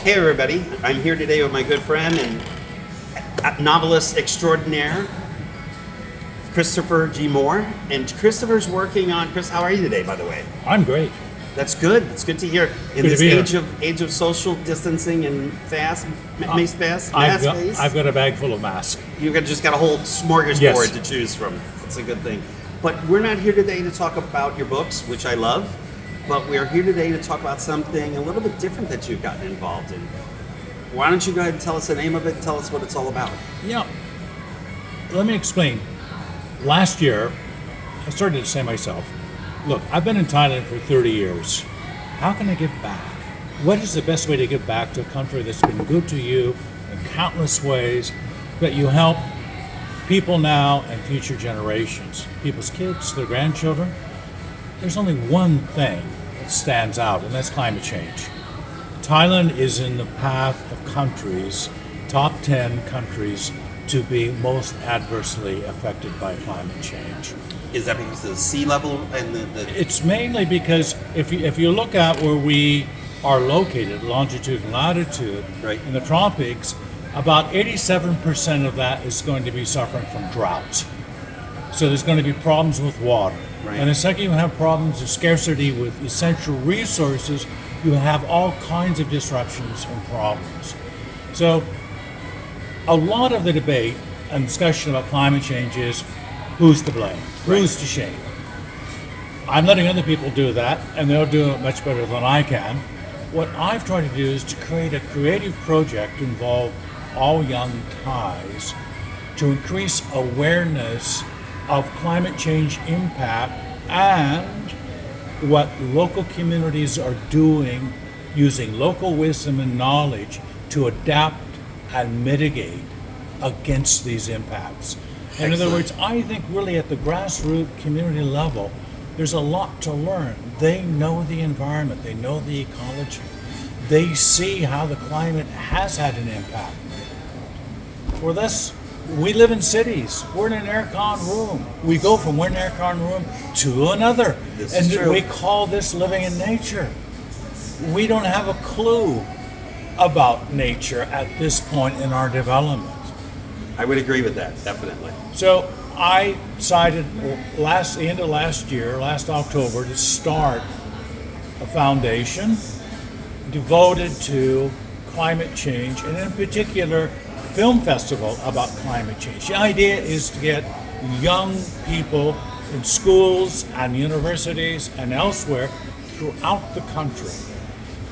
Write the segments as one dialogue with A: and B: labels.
A: Hey everybody, I'm here today with my good friend and novelist extraordinaire, Christopher G. Moore. And Christopher's working on, Chris, how are you today, by the way?
B: I'm great.
A: That's good. It's good to hear. In
B: Good
A: this
B: to be here.
A: age of social distancing and mask
B: I've
A: face,
B: got a bag full of masks.
A: just got a whole smorgasbord
B: Yes.
A: to choose from. That's a good thing. But we're not here today to talk about your books, which I love. But we're here today to talk about something a little bit different that you've gotten involved in. Why don't you go ahead and tell us the name of it and tell us what it's all about?
B: Yeah. Let me explain. Last year, I started to say to myself, look, I've been in Thailand for 30 years. How can I give back? What is the best way to give back to a country that's been good to you in countless ways, that you help people now and future generations, people's kids, their grandchildren? There's only one thing that stands out, and that's climate change. Thailand is in the path of countries, top 10 countries, to be most adversely affected by climate change.
A: Is that because of the sea level and the
B: It's mainly because if you look at where we are located, longitude and latitude,
A: Right.
B: in the tropics, about 87% of that is going to be suffering from drought. So there's going to be problems with water.
A: Right.
B: And the second you have problems of scarcity with essential resources, you have all kinds of disruptions and problems. So a lot of the debate and discussion about climate change is who's to blame, who's to shame. I'm letting other people do that, and they'll do it much better than I can. What I've tried to do is to create a creative project to involve all young Thais to increase awareness of climate change impact and what local communities are doing using local wisdom and knowledge to adapt and mitigate against these impacts. In other
A: Excellent.
B: words, I think really at the grassroots community level, there's a lot to learn. They know the environment, they know the ecology, they see how the climate has had an impact. For this, we live in cities. We're in an aircon room. We go from one aircon room to another.
A: This is
B: And
A: true.
B: we call this living in nature. We don't have a clue about nature at this point in our development.
A: I would agree with that, definitely.
B: So I decided the end of last year, last October, to start a foundation devoted to climate change, and in particular, film festival about climate change. The idea is to get young people in schools and universities and elsewhere throughout the country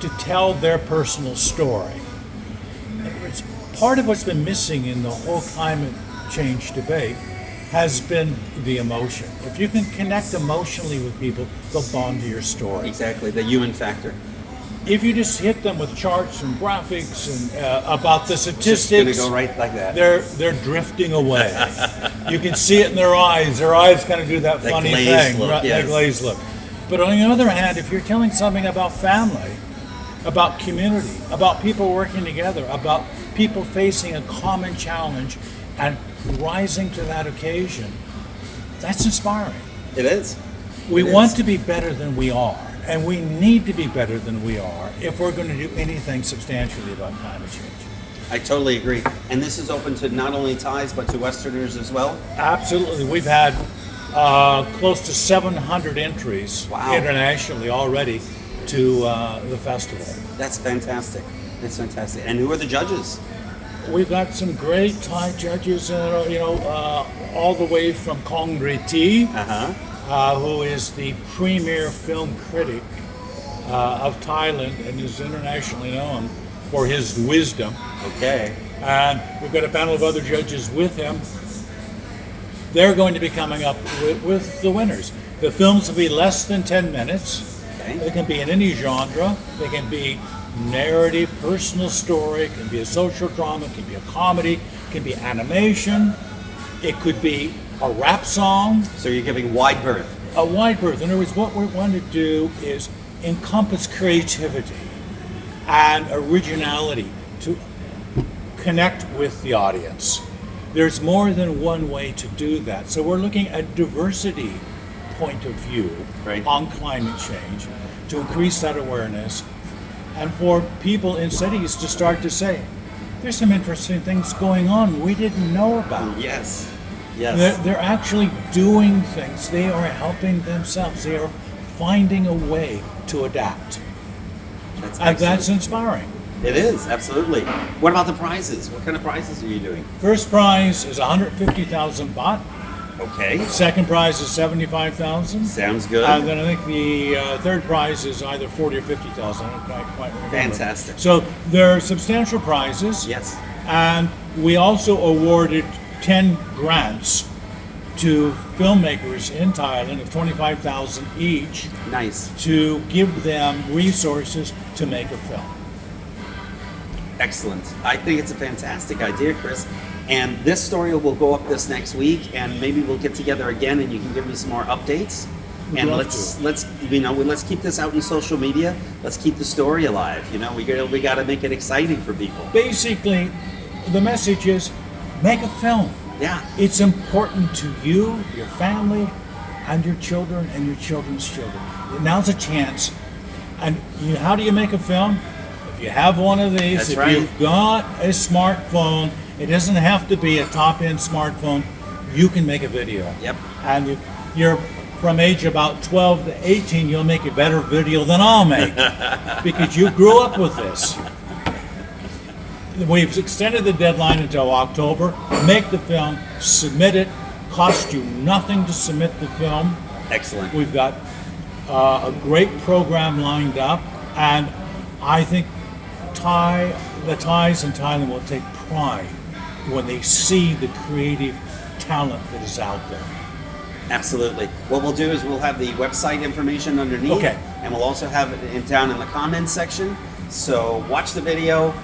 B: to tell their personal story. In other words, part of what's been missing in the whole climate change debate has been the emotion. If you can connect emotionally with people, they'll bond to your story.
A: Exactly, the human factor.
B: If you just hit them with charts and graphics and about the
A: Just
B: statistics,
A: gonna go right like that.
B: they're drifting away. You can see it in their eyes. Their eyes kind of do that
A: That
B: funny
A: glazed
B: thing,
A: look,
B: right?
A: yes.
B: That glazed look. But on the other hand, if you're telling something about family, about community, about people working together, about people facing a common challenge and rising to that occasion, that's inspiring.
A: It is.
B: We
A: It
B: want
A: is.
B: to be better than we are, and we need to be better than we are if we're going to do anything substantially about climate change.
A: I totally agree. And this is open to not only Thais, but to Westerners as well.
B: Absolutely. We've had close to 700 entries
A: Wow.
B: internationally already to the festival.
A: That's fantastic. That's fantastic. And who are the judges?
B: We've got some great Thai judges, all the way from Kong Reti, who is the premier film critic of Thailand and is internationally known for his wisdom.
A: Okay.
B: And we've got a panel of other judges with him. They're going to be coming up with the winners. The films will be less than 10 minutes.
A: Okay.
B: They can be in any genre. They can be narrative, personal story. It can be a social drama. It can be a comedy. It can be animation. It could be a rap song.
A: So you're giving wide berth.
B: A wide berth. In other words, what we want to do is encompass creativity and originality to connect with the audience. There's more than one way to do that. So we're looking at diversity point of view
A: Right.
B: on climate change to increase that awareness and for people in cities to start to say, there's some interesting things going on we didn't know about.
A: Yes. Yes.
B: They're actually doing things. They are helping themselves. They are finding a way to adapt. And that's inspiring.
A: It is, absolutely. What about the prizes? What kind of prizes are you doing?
B: First prize is 150,000 baht.
A: Okay.
B: Second prize is 75,000.
A: Sounds good.
B: And then I think the third prize is either 40 or 50,000. I don't quite remember.
A: Fantastic.
B: So there are substantial prizes.
A: Yes.
B: And we also awarded 10 grants to filmmakers in Thailand of 25,000 each.
A: Nice.
B: To give them resources to make a film.
A: Excellent. I think it's a fantastic idea, Chris. And this story will go up this next week, and maybe we'll get together again, and you can give me some more updates. And let's keep this out in social media. Let's keep the story alive. We got to make it exciting for people.
B: Basically, the message is make a film.
A: Yeah.
B: It's important to you, your family, and your children and your children's children. Now's a chance. And how do you make a film? If you have one of these,
A: That's
B: if
A: right.
B: you've got a smartphone, it doesn't have to be a top-end smartphone. You can make a video.
A: Yep.
B: And if you're from age about 12 to 18, you'll make a better video than I'll make because you grew up with this. We've extended the deadline until October. Make the film, submit it. Cost you nothing to submit the film.
A: Excellent.
B: We've got a great program lined up, and I think the Thais in Thailand will take pride when they see the creative talent that is out there.
A: Absolutely. What we'll do is we'll have the website information underneath,
B: Okay.
A: and we'll also have it down in the comments section. So watch the video,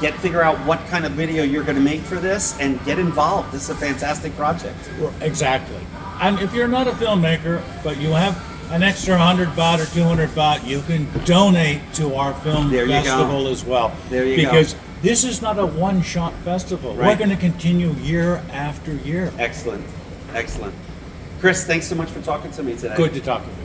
A: figure out what kind of video you're going to make for this, and get involved. This is a fantastic project.
B: Exactly. And if you're not a filmmaker, but you have an extra 100 baht or 200 baht, you can donate to our film festival as well.
A: There you go.
B: Because this is not a one-shot festival.
A: Right.
B: We're going to continue year after year.
A: Excellent. Excellent. Chris, thanks so much for talking to me today.
B: Good to talk to you.